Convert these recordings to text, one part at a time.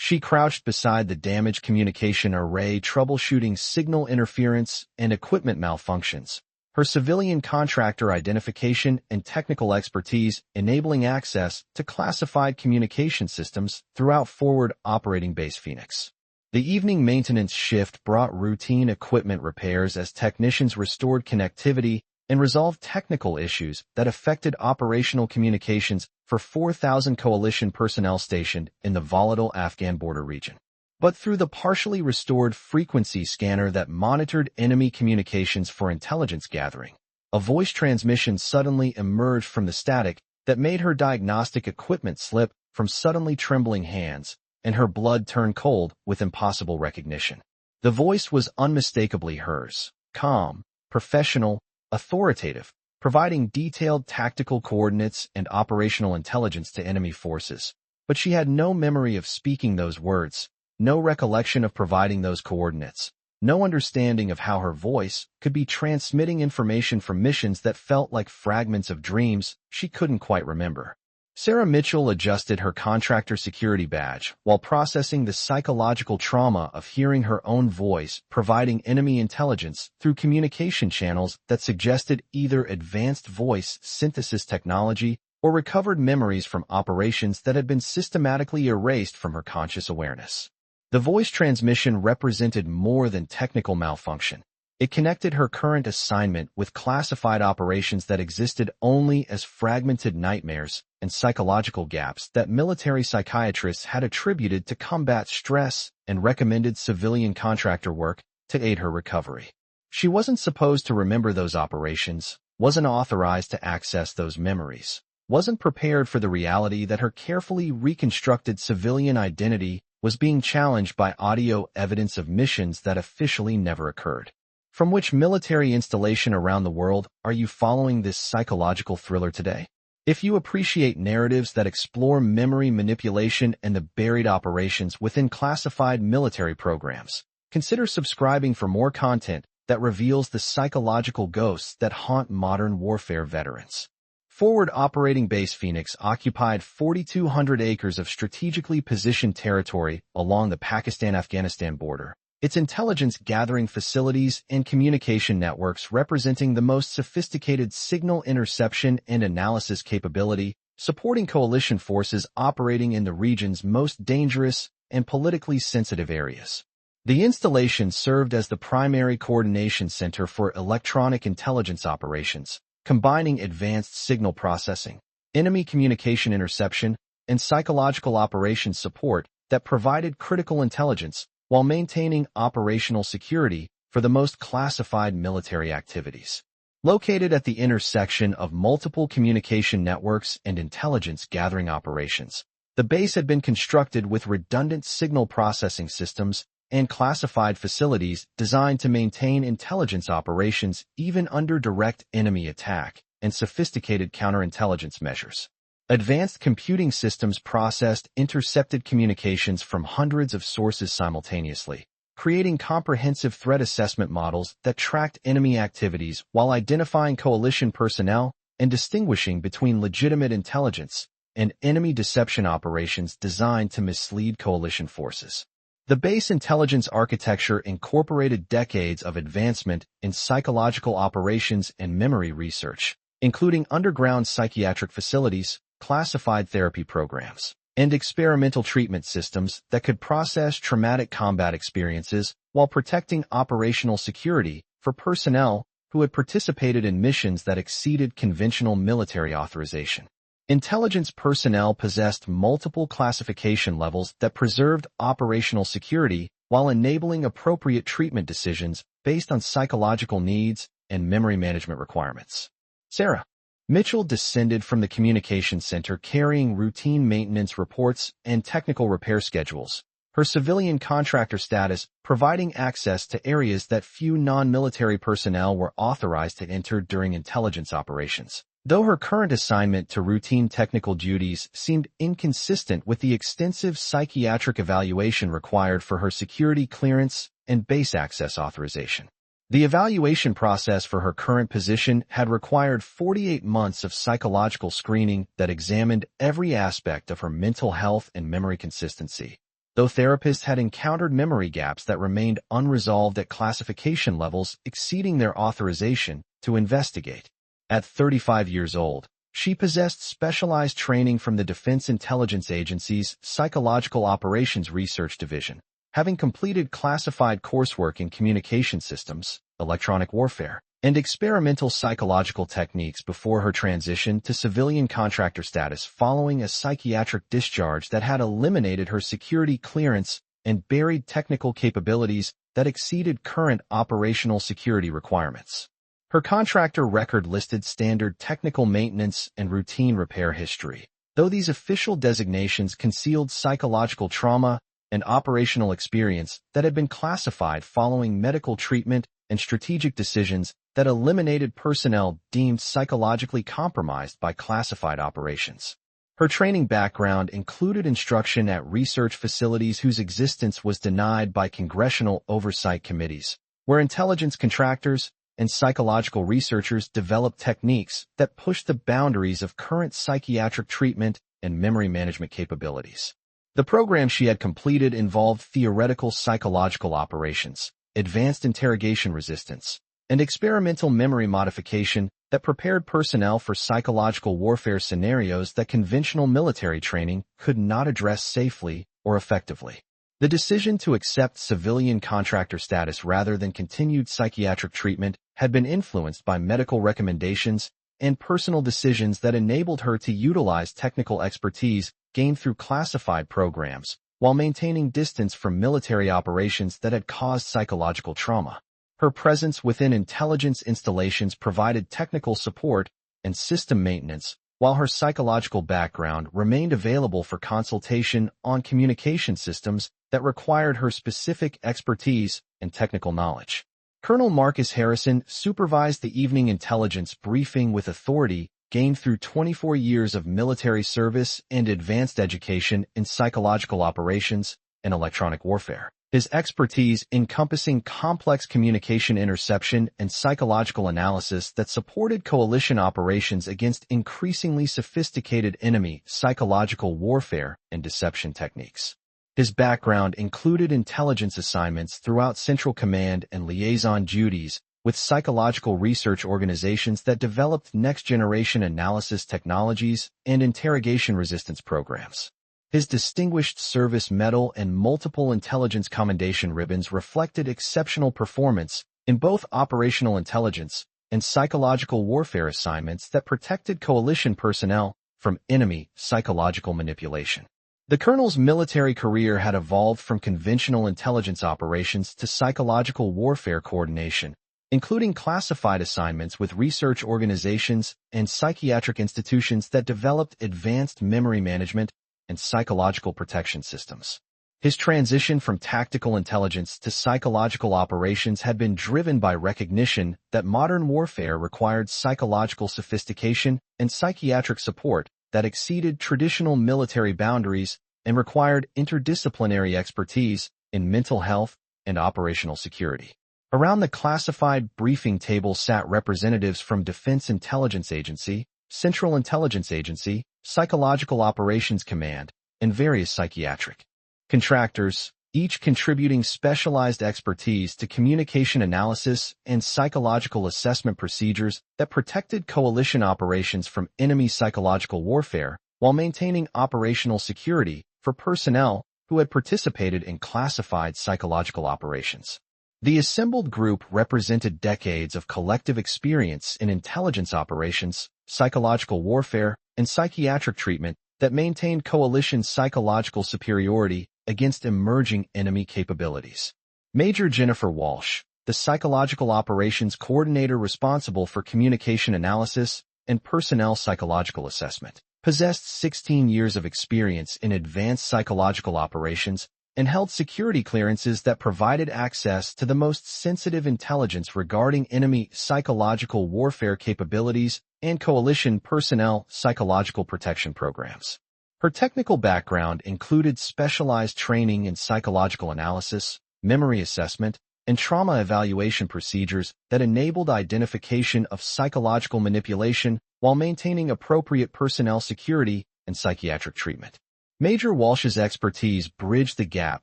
She crouched beside the damaged communication array, troubleshooting signal interference and equipment malfunctions. Her civilian contractor identification and technical expertise enabling access to classified communication systems throughout Forward Operating Base Phoenix. The evening maintenance shift brought routine equipment repairs as technicians restored connectivity and resolved technical issues that affected operational communications for 4,000 coalition personnel stationed in the volatile Afghan border region. But through the partially restored frequency scanner that monitored enemy communications for intelligence gathering, a voice transmission suddenly emerged from the static that made her diagnostic equipment slip from suddenly trembling hands, and her blood turn cold with impossible recognition. The voice was unmistakably hers, calm, professional, authoritative, providing detailed tactical coordinates and operational intelligence to enemy forces. But she had no memory of speaking those words, no recollection of providing those coordinates, no understanding of how her voice could be transmitting information from missions that felt like fragments of dreams she couldn't quite remember. Sarah Mitchell adjusted her contractor security badge while processing the psychological trauma of hearing her own voice providing enemy intelligence through communication channels that suggested either advanced voice synthesis technology or recovered memories from operations that had been systematically erased from her conscious awareness. The voice transmission represented more than technical malfunction. It connected her current assignment with classified operations that existed only as fragmented nightmares and psychological gaps that military psychiatrists had attributed to combat stress and recommended civilian contractor work to aid her recovery. She wasn't supposed to remember those operations, wasn't authorized to access those memories, wasn't prepared for the reality that her carefully reconstructed civilian identity was being challenged by audio evidence of missions that officially never occurred. From which military installation around the world are you following this psychological thriller today? If you appreciate narratives that explore memory manipulation and the buried operations within classified military programs, consider subscribing for more content that reveals the psychological ghosts that haunt modern warfare veterans. Forward Operating Base Phoenix occupied 4,200 acres of strategically positioned territory along the Pakistan-Afghanistan border. Its intelligence-gathering facilities and communication networks representing the most sophisticated signal interception and analysis capability, supporting coalition forces operating in the region's most dangerous and politically sensitive areas. The installation served as the primary coordination center for electronic intelligence operations, combining advanced signal processing, enemy communication interception, and psychological operations support that provided critical intelligence while maintaining operational security for the most classified military activities. Located at the intersection of multiple communication networks and intelligence-gathering operations, the base had been constructed with redundant signal processing systems and classified facilities designed to maintain intelligence operations even under direct enemy attack and sophisticated counterintelligence measures. Advanced computing systems processed intercepted communications from hundreds of sources simultaneously, creating comprehensive threat assessment models that tracked enemy activities while identifying coalition personnel and distinguishing between legitimate intelligence and enemy deception operations designed to mislead coalition forces. The base intelligence architecture incorporated decades of advancement in psychological operations and memory research, including underground psychiatric facilities, classified therapy programs, and experimental treatment systems that could process traumatic combat experiences while protecting operational security for personnel who had participated in missions that exceeded conventional military authorization. Intelligence personnel possessed multiple classification levels that preserved operational security while enabling appropriate treatment decisions based on psychological needs and memory management requirements. Sarah Mitchell descended from the communication center carrying routine maintenance reports and technical repair schedules, her civilian contractor status providing access to areas that few non-military personnel were authorized to enter during intelligence operations. Though her current assignment to routine technical duties seemed inconsistent with the extensive psychiatric evaluation required for her security clearance and base access authorization. The evaluation process for her current position had required 48 months of psychological screening that examined every aspect of her mental health and memory consistency. though therapists had encountered memory gaps that remained unresolved at classification levels exceeding their authorization to investigate. At 35 years old, she possessed specialized training from the Defense Intelligence Agency's Psychological Operations Research Division, having completed classified coursework in communication systems, electronic warfare, and experimental psychological techniques before her transition to civilian contractor status following a psychiatric discharge that had eliminated her security clearance and buried technical capabilities that exceeded current operational security requirements. Her contractor record listed standard technical maintenance and routine repair history, though these official designations concealed psychological trauma and operational experience that had been classified following medical treatment and strategic decisions that eliminated personnel deemed psychologically compromised by classified operations. Her training background included instruction at research facilities whose existence was denied by congressional oversight committees, where intelligence contractors and psychological researchers developed techniques that pushed the boundaries of current psychiatric treatment and memory management capabilities. The program she had completed involved theoretical psychological operations, advanced interrogation resistance, and experimental memory modification that prepared personnel for psychological warfare scenarios that conventional military training could not address safely or effectively. The decision to accept civilian contractor status rather than continued psychiatric treatment had been influenced by medical recommendations and personal decisions that enabled her to utilize technical expertise gained through classified programs while maintaining distance from military operations that had caused psychological trauma. Her presence within intelligence installations provided technical support and system maintenance, while her psychological background remained available for consultation on communication systems that required her specific expertise and technical knowledge. Colonel Marcus Harrison supervised the evening intelligence briefing with authority gained through 24 years of military service and advanced education in psychological operations and electronic warfare. His expertise encompassing complex communication interception and psychological analysis that supported coalition operations against increasingly sophisticated enemy psychological warfare and deception techniques. His background included intelligence assignments throughout Central Command and liaison duties with psychological research organizations that developed next-generation analysis technologies and interrogation resistance programs. His Distinguished Service Medal and multiple intelligence commendation ribbons reflected exceptional performance in both operational intelligence and psychological warfare assignments that protected coalition personnel from enemy psychological manipulation. The colonel's military career had evolved from conventional intelligence operations to psychological warfare coordination, including classified assignments with research organizations and psychiatric institutions that developed advanced memory management and psychological protection systems. His transition from tactical intelligence to psychological operations had been driven by recognition that modern warfare required psychological sophistication and psychiatric support that exceeded traditional military boundaries and required interdisciplinary expertise in mental health and operational security. Around the classified briefing table sat representatives from Defense Intelligence Agency, Central Intelligence Agency, Psychological Operations Command, and various psychiatric contractors, each contributing specialized expertise to communication analysis and psychological assessment procedures that protected coalition operations from enemy psychological warfare while maintaining operational security for personnel who had participated in classified psychological operations. The assembled group represented decades of collective experience in intelligence operations, psychological warfare, and psychiatric treatment that maintained coalition psychological superiority against emerging enemy capabilities. Major Jennifer Walsh, the psychological operations coordinator responsible for communication analysis and personnel psychological assessment, possessed 16 years of experience in advanced psychological operations and held security clearances that provided access to the most sensitive intelligence regarding enemy psychological warfare capabilities and coalition personnel psychological protection programs. Her technical background included specialized training in psychological analysis, memory assessment, and trauma evaluation procedures that enabled identification of psychological manipulation while maintaining appropriate personnel security and psychiatric treatment. Major Walsh's expertise bridged the gap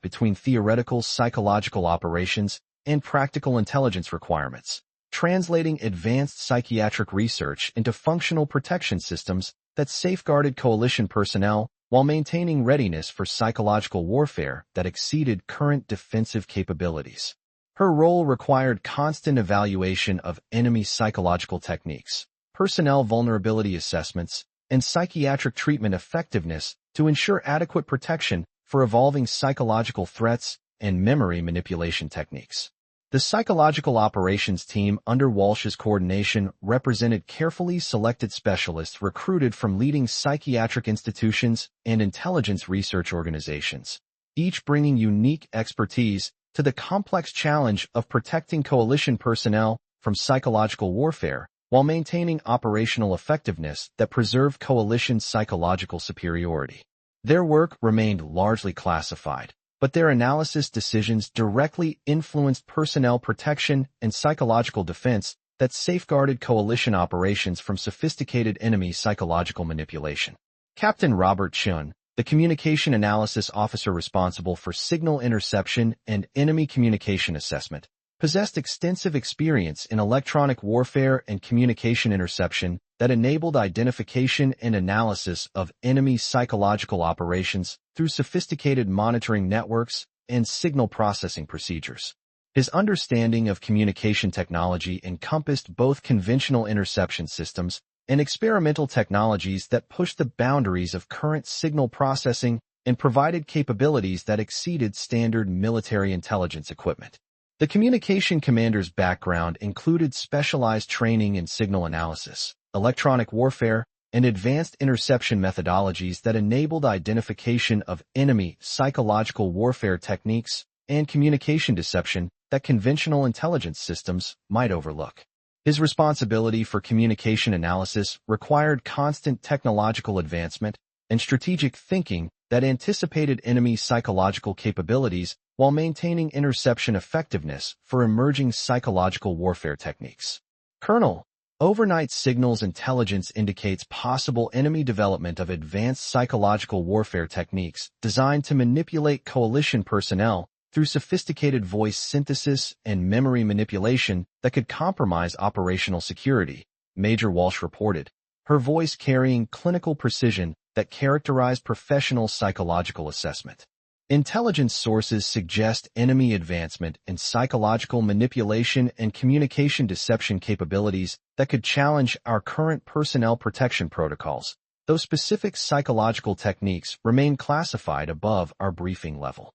between theoretical psychological operations and practical intelligence requirements, translating advanced psychiatric research into functional protection systems that safeguarded coalition personnel while maintaining readiness for psychological warfare that exceeded current defensive capabilities. Her role required constant evaluation of enemy psychological techniques, personnel vulnerability assessments, and psychiatric treatment effectiveness to ensure adequate protection for evolving psychological threats and memory manipulation techniques. The psychological operations team under Walsh's coordination represented carefully selected specialists recruited from leading psychiatric institutions and intelligence research organizations, each bringing unique expertise to the complex challenge of protecting coalition personnel from psychological warfare while maintaining operational effectiveness that preserved coalition psychological superiority. Their work remained largely classified, but their analysis decisions directly influenced personnel protection and psychological defense that safeguarded coalition operations from sophisticated enemy psychological manipulation. Captain Robert Chun, the communication analysis officer responsible for signal interception and enemy communication assessment, possessed extensive experience in electronic warfare and communication interception that enabled identification and analysis of enemy psychological operations through sophisticated monitoring networks and signal processing procedures. His understanding of communication technology encompassed both conventional interception systems and experimental technologies that pushed the boundaries of current signal processing and provided capabilities that exceeded standard military intelligence equipment. The communication commander's background included specialized training in signal analysis, electronic warfare, and advanced interception methodologies that enabled identification of enemy psychological warfare techniques and communication deception that conventional intelligence systems might overlook. His responsibility for communication analysis required constant technological advancement and strategic thinking that anticipated enemy psychological capabilities while maintaining interception effectiveness for emerging psychological warfare techniques. Colonel, overnight signals intelligence indicates possible enemy development of advanced psychological warfare techniques designed to manipulate coalition personnel through sophisticated voice synthesis and memory manipulation that could compromise operational security, Major Walsh reported, her voice carrying clinical precision that characterized professional psychological assessment. Intelligence sources suggest enemy advancement in psychological manipulation and communication deception capabilities that could challenge our current personnel protection protocols, though specific psychological techniques remain classified above our briefing level.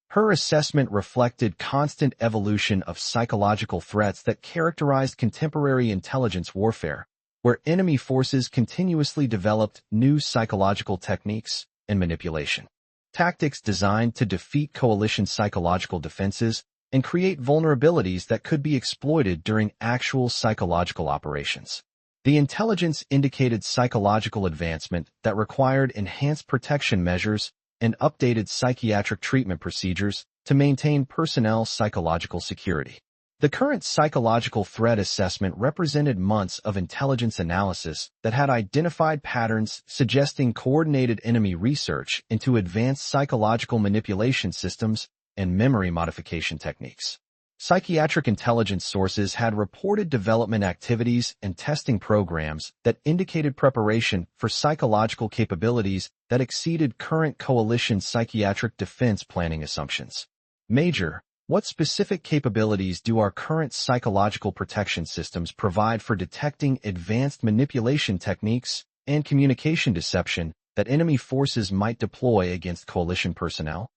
Her assessment reflected constant evolution of psychological threats that characterized contemporary intelligence warfare, where enemy forces continuously developed new psychological techniques and manipulation tactics designed to defeat coalition psychological defenses and create vulnerabilities that could be exploited during actual psychological operations. The intelligence indicated psychological advancement that required enhanced protection measures and updated psychiatric treatment procedures to maintain personnel psychological security. The current psychological threat assessment represented months of intelligence analysis that had identified patterns suggesting coordinated enemy research into advanced psychological manipulation systems and memory modification techniques. Psychiatric intelligence sources had reported development activities and testing programs that indicated preparation for psychological capabilities that exceeded current coalition psychiatric defense planning assumptions. Major, what specific capabilities do our current psychological protection systems provide for detecting advanced manipulation techniques and communication deception that enemy forces might deploy against coalition personnel?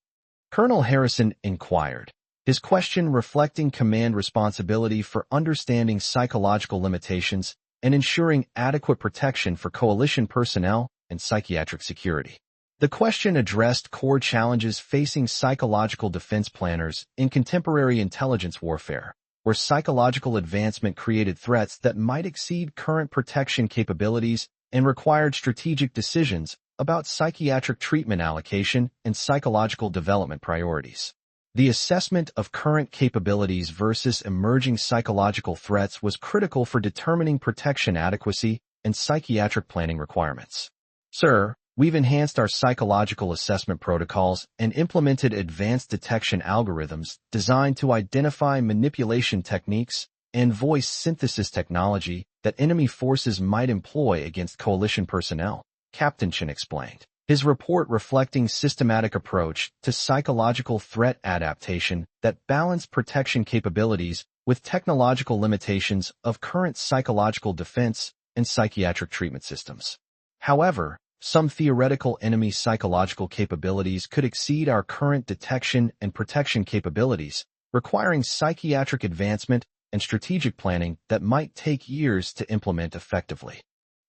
Colonel Harrison inquired, his question reflecting command responsibility for understanding psychological limitations and ensuring adequate protection for coalition personnel and psychiatric security. The question addressed core challenges facing psychological defense planners in contemporary intelligence warfare, where psychological advancement created threats that might exceed current protection capabilities and required strategic decisions about psychiatric treatment allocation and psychological development priorities. The assessment of current capabilities versus emerging psychological threats was critical for determining protection adequacy and psychiatric planning requirements. Sir, We've enhanced our psychological assessment protocols and implemented advanced detection algorithms designed to identify manipulation techniques and voice synthesis technology that enemy forces might employ against coalition personnel, Captain Chen explained. His report reflecting systematic approach to psychological threat adaptation that balanced protection capabilities with technological limitations of current psychological defense and psychiatric treatment systems. However, some theoretical enemy psychological capabilities could exceed our current detection and protection capabilities, requiring psychiatric advancement and strategic planning that might take years to implement effectively.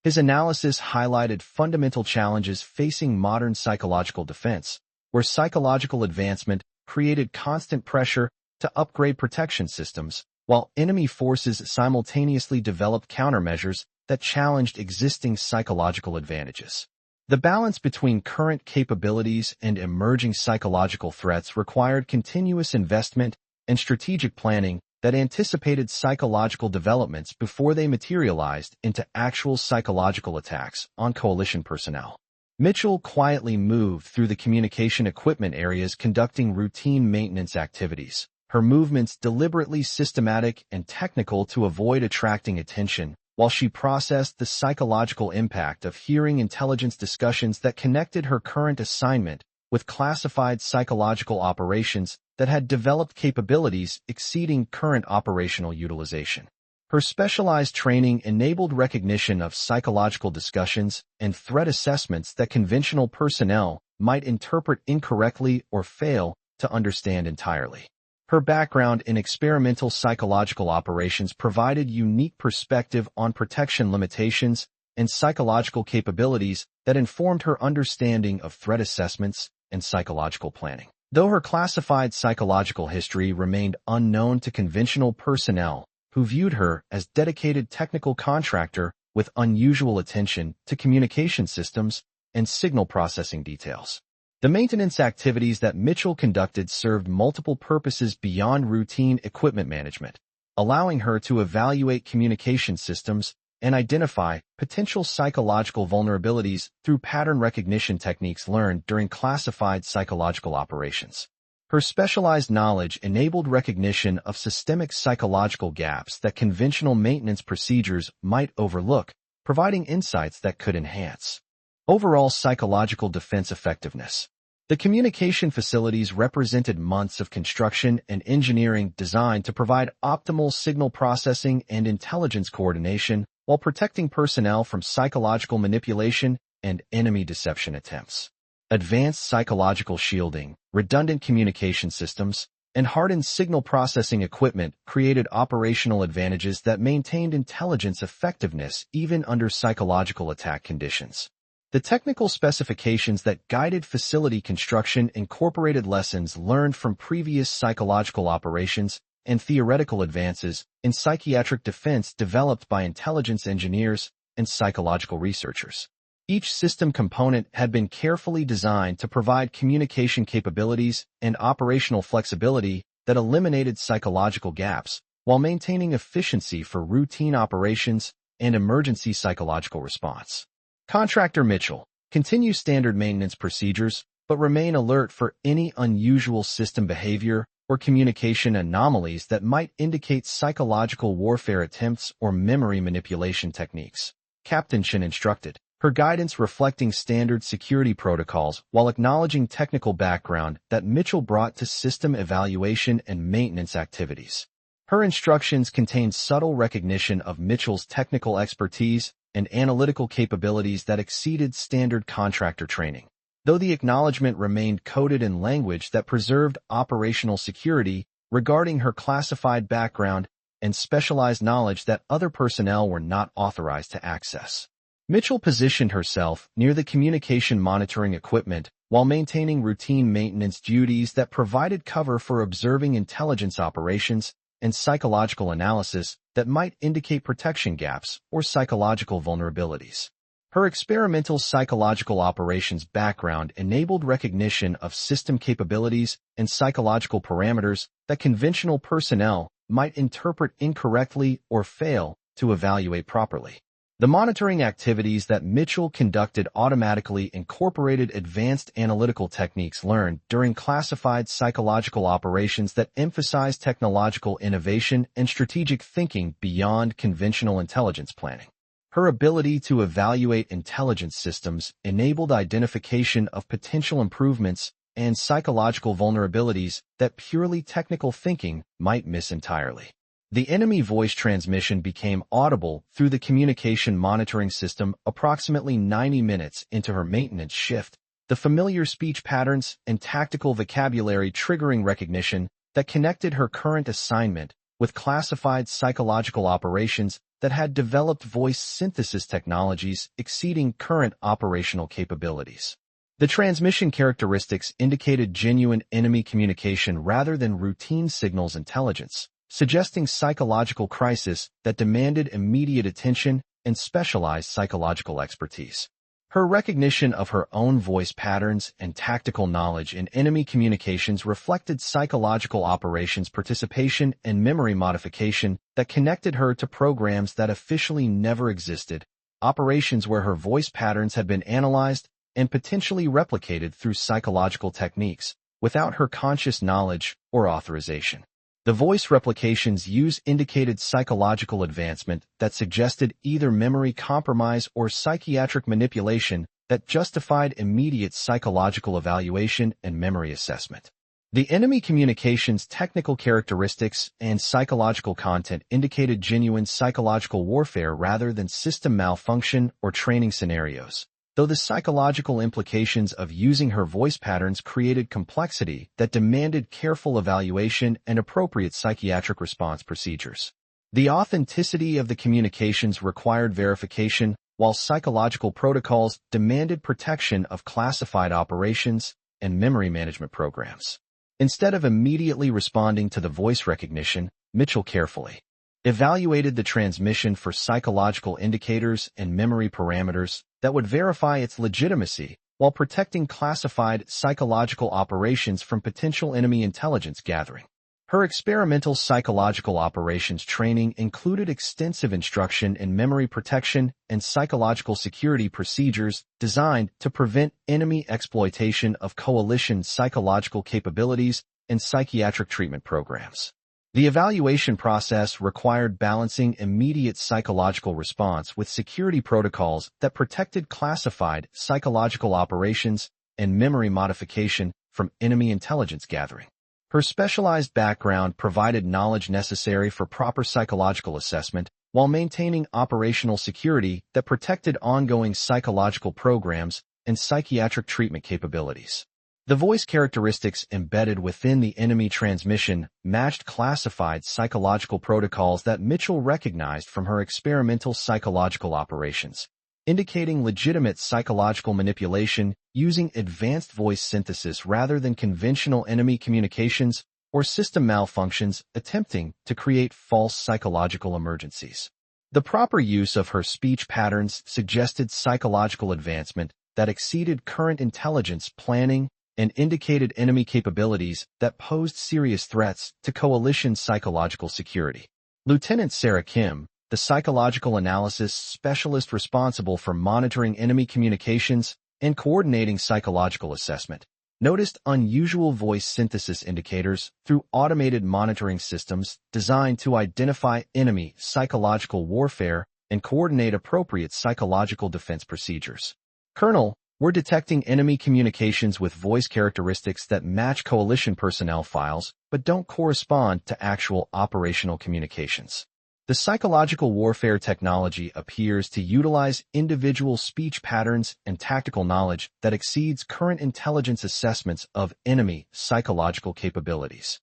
His analysis highlighted fundamental challenges facing modern psychological defense, where psychological advancement created constant pressure to upgrade protection systems, while enemy forces simultaneously developed countermeasures that challenged existing psychological advantages. The balance between current capabilities and emerging psychological threats required continuous investment and strategic planning that anticipated psychological developments before they materialized into actual psychological attacks on coalition personnel. Mitchell quietly moved through the communication equipment areas conducting routine maintenance activities, her movements deliberately systematic and technical to avoid attracting attention, while she processed the psychological impact of hearing intelligence discussions that connected her current assignment with classified psychological operations that had developed capabilities exceeding current operational utilization. Her specialized training enabled recognition of psychological discussions and threat assessments that conventional personnel might interpret incorrectly or fail to understand entirely. Her background in experimental psychological operations provided unique perspective on protection limitations and psychological capabilities that informed her understanding of threat assessments and psychological planning. Though her classified psychological history remained unknown to conventional personnel, who viewed her as dedicated technical contractor with unusual attention to communication systems and signal processing details. The maintenance activities that Mitchell conducted served multiple purposes beyond routine equipment management, allowing her to evaluate communication systems and identify potential psychological vulnerabilities through pattern recognition techniques learned during classified psychological operations. Her specialized knowledge enabled recognition of systemic psychological gaps that conventional maintenance procedures might overlook, providing insights that could enhance overall psychological defense effectiveness. The communication facilities represented months of construction and engineering designed to provide optimal signal processing and intelligence coordination while protecting personnel from psychological manipulation and enemy deception attempts. Advanced psychological shielding, redundant communication systems, and hardened signal processing equipment created operational advantages that maintained intelligence effectiveness even under psychological attack conditions. The technical specifications that guided facility construction incorporated lessons learned from previous psychological operations and theoretical advances in psychiatric defense developed by intelligence engineers and psychological researchers. Each system component had been carefully designed to provide communication capabilities and operational flexibility that eliminated psychological gaps while maintaining efficiency for routine operations and emergency psychological response. Contractor Mitchell, continue standard maintenance procedures, but remain alert for any unusual system behavior or communication anomalies that might indicate psychological warfare attempts or memory manipulation techniques. Captain Chen instructed, her guidance reflecting standard security protocols while acknowledging technical background that Mitchell brought to system evaluation and maintenance activities. Her instructions contained subtle recognition of Mitchell's technical expertise and analytical capabilities that exceeded standard contractor training. Though the acknowledgement remained coded in language that preserved operational security regarding her classified background and specialized knowledge that other personnel were not authorized to access. Mitchell positioned herself near the communication monitoring equipment while maintaining routine maintenance duties that provided cover for observing intelligence operations and psychological analysis that might indicate protection gaps or psychological vulnerabilities. Her experimental psychological operations background enabled recognition of system capabilities and psychological parameters that conventional personnel might interpret incorrectly or fail to evaluate properly. The monitoring activities that Mitchell conducted automatically incorporated advanced analytical techniques learned during classified psychological operations that emphasize technological innovation and strategic thinking beyond conventional intelligence planning. Her ability to evaluate intelligence systems enabled identification of potential improvements and psychological vulnerabilities that purely technical thinking might miss entirely. The enemy voice transmission became audible through the communication monitoring system approximately 90 minutes into her maintenance shift, the familiar speech patterns and tactical vocabulary triggering recognition that connected her current assignment with classified psychological operations that had developed voice synthesis technologies exceeding current operational capabilities. The transmission characteristics indicated genuine enemy communication rather than routine signals intelligence, suggesting psychological crisis that demanded immediate attention and specialized psychological expertise. Her recognition of her own voice patterns and tactical knowledge in enemy communications reflected psychological operations participation and memory modification that connected her to programs that officially never existed, operations where her voice patterns had been analyzed and potentially replicated through psychological techniques without her conscious knowledge or authorization. The voice replications used indicated psychological advancement that suggested either memory compromise or psychiatric manipulation that justified immediate psychological evaluation and memory assessment. The enemy communications technical characteristics and psychological content indicated genuine psychological warfare rather than system malfunction or training scenarios, though the psychological implications of using her voice patterns created complexity that demanded careful evaluation and appropriate psychiatric response procedures. The authenticity of the communications required verification, while psychological protocols demanded protection of classified operations and memory management programs. Instead of immediately responding to the voice recognition, Mitchell carefully evaluated the transmission for psychological indicators and memory parameters that would verify its legitimacy while protecting classified psychological operations from potential enemy intelligence gathering. Her experimental psychological operations training included extensive instruction in memory protection and psychological security procedures designed to prevent enemy exploitation of coalition psychological capabilities and psychiatric treatment programs. The evaluation process required balancing immediate psychological response with security protocols that protected classified psychological operations and memory modification from enemy intelligence gathering. Her specialized background provided knowledge necessary for proper psychological assessment while maintaining operational security that protected ongoing psychological programs and psychiatric treatment capabilities. The voice characteristics embedded within the enemy transmission matched classified psychological protocols that Mitchell recognized from her experimental psychological operations, indicating legitimate psychological manipulation using advanced voice synthesis rather than conventional enemy communications or system malfunctions attempting to create false psychological emergencies. The proper use of her speech patterns suggested psychological advancement that exceeded current intelligence planning and indicated enemy capabilities that posed serious threats to coalition psychological security. Lieutenant Sarah Kim, the psychological analysis specialist responsible for monitoring enemy communications and coordinating psychological assessment, noticed unusual voice synthesis indicators through automated monitoring systems designed to identify enemy psychological warfare and coordinate appropriate psychological defense procedures. Colonel, we're detecting enemy communications with voice characteristics that match coalition personnel files but don't correspond to actual operational communications. The psychological warfare technology appears to utilize individual speech patterns and tactical knowledge that exceeds current intelligence assessments of enemy psychological capabilities.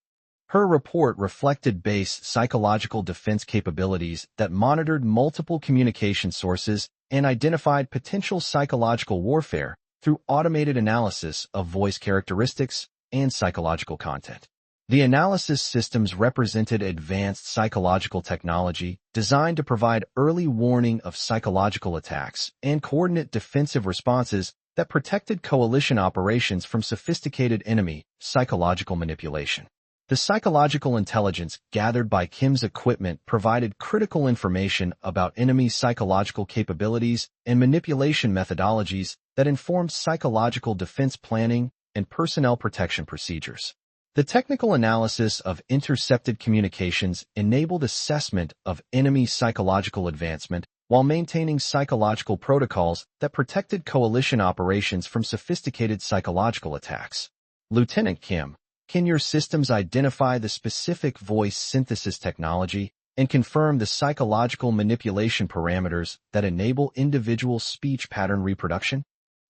Her report reflected base psychological defense capabilities that monitored multiple communication sources and identified potential psychological warfare through automated analysis of voice characteristics and psychological content. The analysis systems represented advanced psychological technology designed to provide early warning of psychological attacks and coordinate defensive responses that protected coalition operations from sophisticated enemy psychological manipulation. The psychological intelligence gathered by Kim's equipment provided critical information about enemy psychological capabilities and manipulation methodologies that informed psychological defense planning and personnel protection procedures. The technical analysis of intercepted communications enabled assessment of enemy psychological advancement while maintaining psychological protocols that protected coalition operations from sophisticated psychological attacks. Lieutenant Kim, can your systems identify the specific voice synthesis technology and confirm the psychological manipulation parameters that enable individual speech pattern reproduction?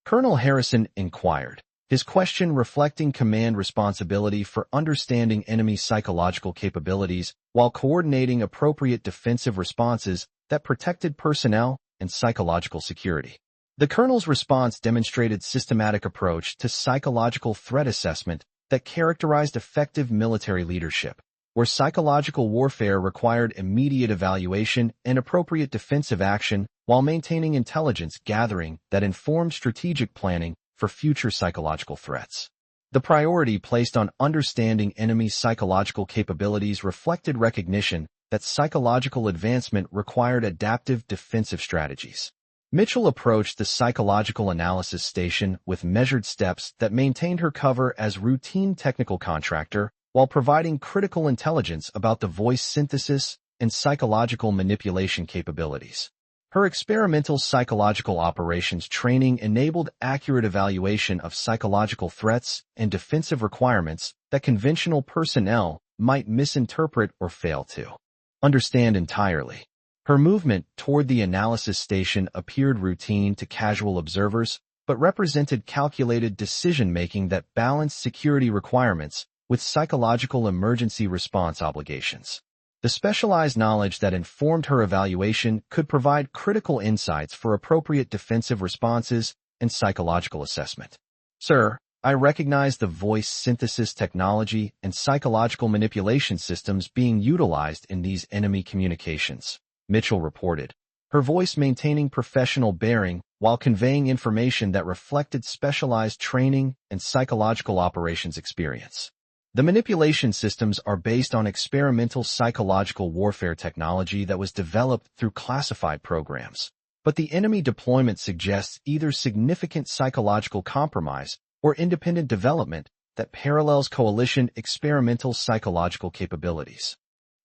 Colonel Harrison inquired, his question reflecting command responsibility for understanding enemy psychological capabilities while coordinating appropriate defensive responses that protected personnel and psychological security. The colonel's response demonstrated systematic approach to psychological threat assessment that characterized effective military leadership, where psychological warfare required immediate evaluation and appropriate defensive action while maintaining intelligence gathering that informed strategic planning for future psychological threats. The priority placed on understanding enemy psychological capabilities reflected recognition that psychological advancement required adaptive defensive strategies. Mitchell approached the psychological analysis station with measured steps that maintained her cover as routine technical contractor while providing critical intelligence about the voice synthesis and psychological manipulation capabilities. Her experimental psychological operations training enabled accurate evaluation of psychological threats and defensive requirements that conventional personnel might misinterpret or fail to understand entirely. Her movement toward the analysis station appeared routine to casual observers, but represented calculated decision-making that balanced security requirements with psychological emergency response obligations. The specialized knowledge that informed her evaluation could provide critical insights for appropriate defensive responses and psychological assessment. Sir, I recognize the voice synthesis technology and psychological manipulation systems being utilized in these enemy communications, Mitchell reported, her voice maintaining professional bearing while conveying information that reflected specialized training and psychological operations experience. The manipulation systems are based on experimental psychological warfare technology that was developed through classified programs, but the enemy deployment suggests either significant psychological compromise or independent development that parallels coalition experimental psychological capabilities.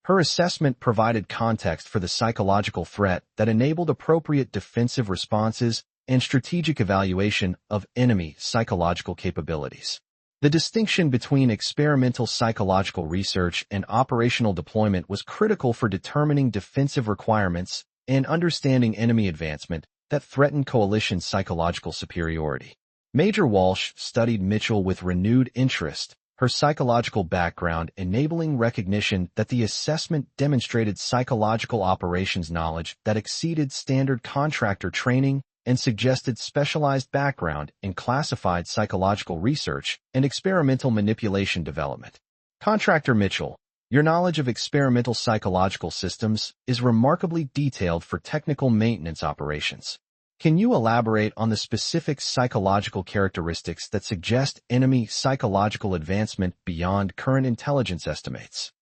Her assessment provided context for the psychological threat that enabled appropriate defensive responses and strategic evaluation of enemy psychological capabilities. The distinction between experimental psychological research and operational deployment was critical for determining defensive requirements and understanding enemy advancement that threatened coalition psychological superiority. Major Walsh studied Mitchell with renewed interest, her psychological background enabling recognition that the assessment demonstrated psychological operations knowledge that exceeded standard contractor training and suggested specialized background in classified psychological research and experimental manipulation development. Contractor Mitchell, your knowledge of experimental psychological systems is remarkably detailed for technical maintenance operations. Can you elaborate on the specific psychological characteristics that suggest enemy psychological advancement beyond current intelligence estimates?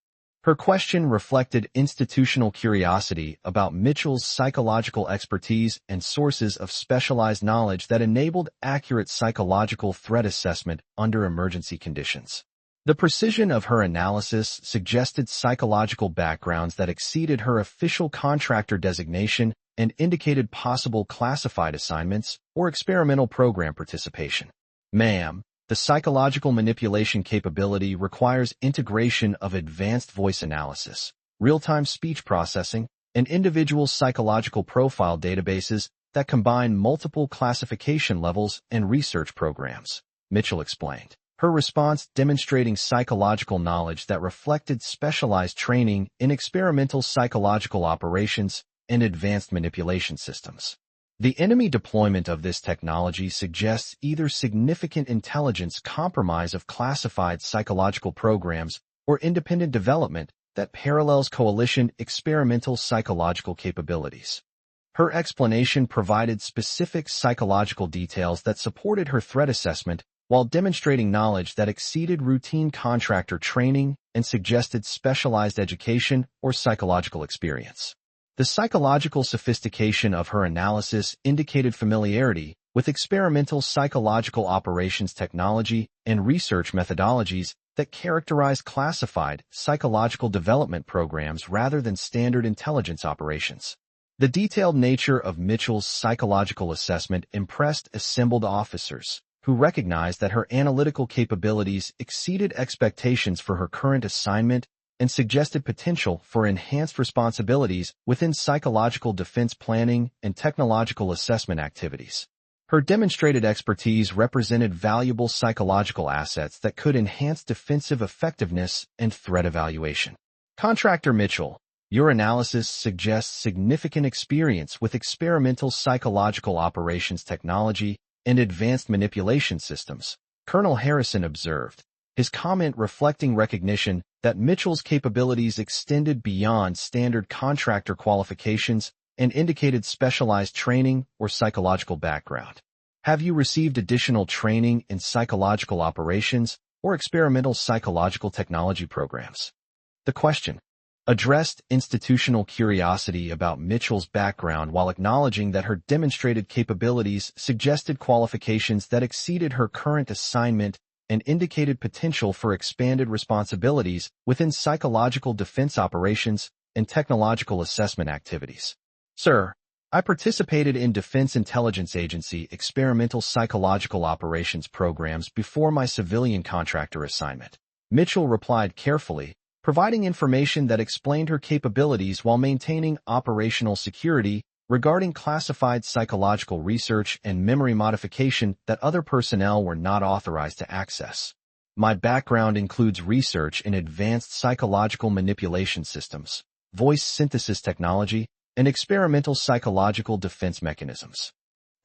Her question reflected institutional curiosity about Mitchell's psychological expertise and sources of specialized knowledge that enabled accurate psychological threat assessment under emergency conditions. The precision of her analysis suggested psychological backgrounds that exceeded her official contractor designation and indicated possible classified assignments or experimental program participation. Ma'am, the psychological manipulation capability requires integration of advanced voice analysis, real-time speech processing, and individual psychological profile databases that combine multiple classification levels and research programs, Mitchell explained. Her response demonstrating psychological knowledge that reflected specialized training in experimental psychological operations and advanced manipulation systems. The enemy deployment of this technology suggests either significant intelligence compromise of classified psychological programs or independent development that parallels coalition experimental psychological capabilities. Her explanation provided specific psychological details that supported her threat assessment while demonstrating knowledge that exceeded routine contractor training and suggested specialized education or psychological experience. The psychological sophistication of her analysis indicated familiarity with experimental psychological operations technology and research methodologies that characterize classified psychological development programs rather than standard intelligence operations. The detailed nature of Mitchell's psychological assessment impressed assembled officers, who recognized that her analytical capabilities exceeded expectations for her current assignment and suggested potential for enhanced responsibilities within psychological defense planning and technological assessment activities. Her demonstrated expertise represented valuable psychological assets that could enhance defensive effectiveness and threat evaluation. Contractor Mitchell, your analysis suggests significant experience with experimental psychological operations technology and advanced manipulation systems, Colonel Harrison observed, his comment reflecting recognition that Mitchell's capabilities extended beyond standard contractor qualifications and indicated specialized training or psychological background. Have you received additional training in psychological operations or experimental psychological technology programs? The question addressed institutional curiosity about Mitchell's background while acknowledging that her demonstrated capabilities suggested qualifications that exceeded her current assignment and indicated potential for expanded responsibilities within psychological defense operations and technological assessment activities. Sir, I participated in Defense Intelligence Agency experimental psychological operations programs before my civilian contractor assignment. Mitchell replied carefully, providing information that explained her capabilities while maintaining operational security regarding classified psychological research and memory modification that other personnel were not authorized to access. My background includes research in advanced psychological manipulation systems, voice synthesis technology, and experimental psychological defense mechanisms.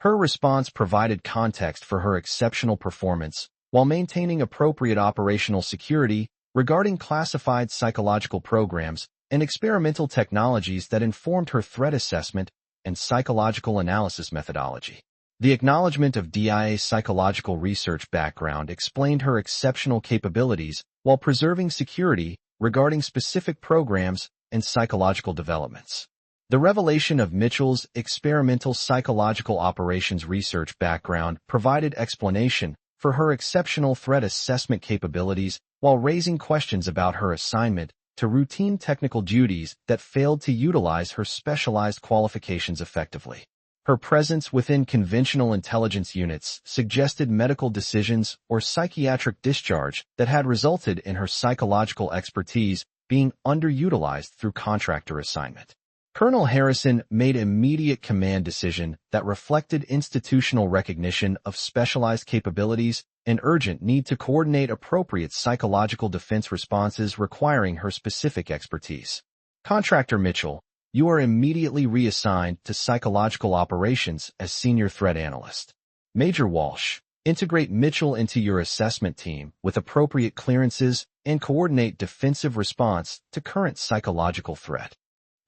Her response provided context for her exceptional performance while maintaining appropriate operational security regarding classified psychological programs and experimental technologies that informed her threat assessment and psychological analysis methodology. The acknowledgement of DIA's psychological research background explained her exceptional capabilities while preserving security regarding specific programs and psychological developments. The revelation of Mitchell's experimental psychological operations research background provided explanation for her exceptional threat assessment capabilities while raising questions about her assignment to routine technical duties that failed to utilize her specialized qualifications effectively. Her presence within conventional intelligence units suggested medical decisions or psychiatric discharge that had resulted in her psychological expertise being underutilized through contractor assignment. Colonel Harrison made immediate command decision that reflected institutional recognition of specialized capabilities and urgent need to coordinate appropriate psychological defense responses requiring her specific expertise. Contractor Mitchell, you are immediately reassigned to psychological operations as senior threat analyst. Major Walsh, integrate Mitchell into your assessment team with appropriate clearances and coordinate defensive response to current psychological threat.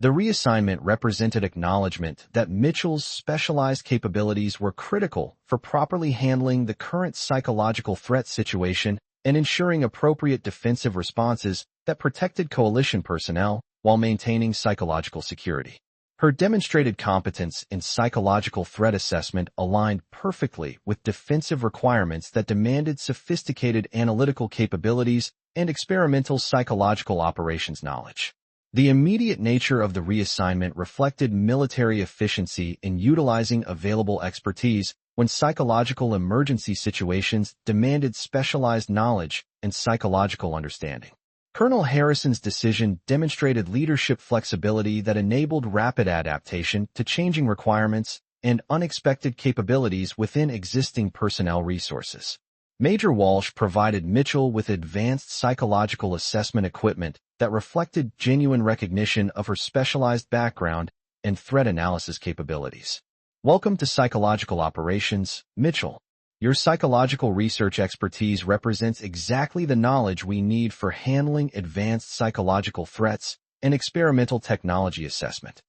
The reassignment represented acknowledgement that Mitchell's specialized capabilities were critical for properly handling the current psychological threat situation and ensuring appropriate defensive responses that protected coalition personnel while maintaining psychological security. Her demonstrated competence in psychological threat assessment aligned perfectly with defensive requirements that demanded sophisticated analytical capabilities and experimental psychological operations knowledge. The immediate nature of the reassignment reflected military efficiency in utilizing available expertise when psychological emergency situations demanded specialized knowledge and psychological understanding. Colonel Harrison's decision demonstrated leadership flexibility that enabled rapid adaptation to changing requirements and unexpected capabilities within existing personnel resources. Major Walsh provided Mitchell with advanced psychological assessment equipment that reflected genuine recognition of her specialized background and threat analysis capabilities. Welcome to Psychological Operations, Mitchell. Your psychological research expertise represents exactly the knowledge we need for handling advanced psychological threats and experimental technology assessment.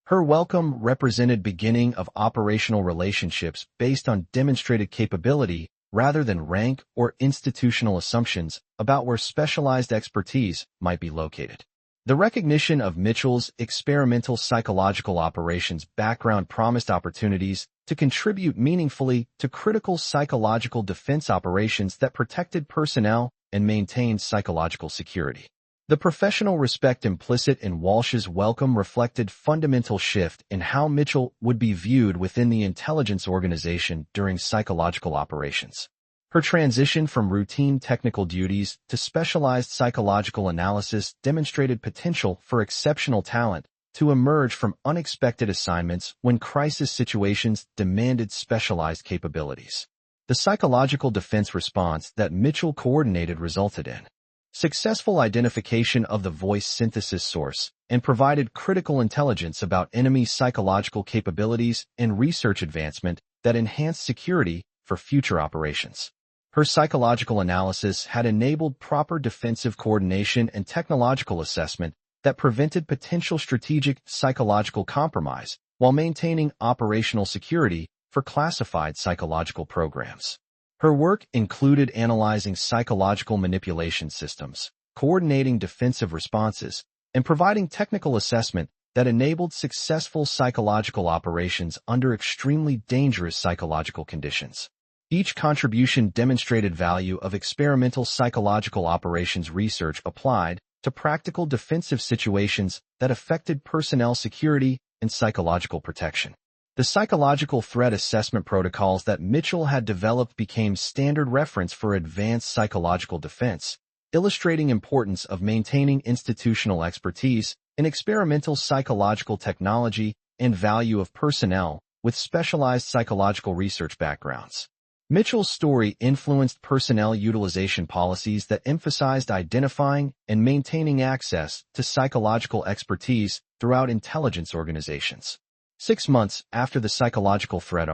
Her welcome represented beginning of operational relationships based on demonstrated capability rather than rank or institutional assumptions about where specialized expertise might be located. The recognition of Mitchell's experimental psychological operations background promised opportunities to contribute meaningfully to critical psychological defense operations that protected personnel and maintained psychological security. The professional respect implicit in Walsh's welcome reflected fundamental shift in how Mitchell would be viewed within the intelligence organization during psychological operations. Her transition from routine technical duties to specialized psychological analysis demonstrated potential for exceptional talent to emerge from unexpected assignments when crisis situations demanded specialized capabilities. The psychological defense response that Mitchell coordinated resulted in successful identification of the voice synthesis source and provided critical intelligence about enemy psychological capabilities and research advancement that enhanced security for future operations. Her psychological analysis had enabled proper defensive coordination and technological assessment that prevented potential strategic psychological compromise while maintaining operational security for classified psychological programs. Her work included analyzing psychological manipulation systems, coordinating defensive responses, and providing technical assessment that enabled successful psychological operations under extremely dangerous psychological conditions. Each contribution demonstrated value of experimental psychological operations research applied to practical defensive situations that affected personnel security and psychological protection. The psychological threat assessment protocols that Mitchell had developed became standard reference for advanced psychological defense, illustrating importance of maintaining institutional expertise in experimental psychological technology and value of personnel with specialized psychological research backgrounds. Mitchell's story influenced personnel utilization policies that emphasized identifying and maintaining access to psychological expertise throughout intelligence organizations. 6 months after the psychological threat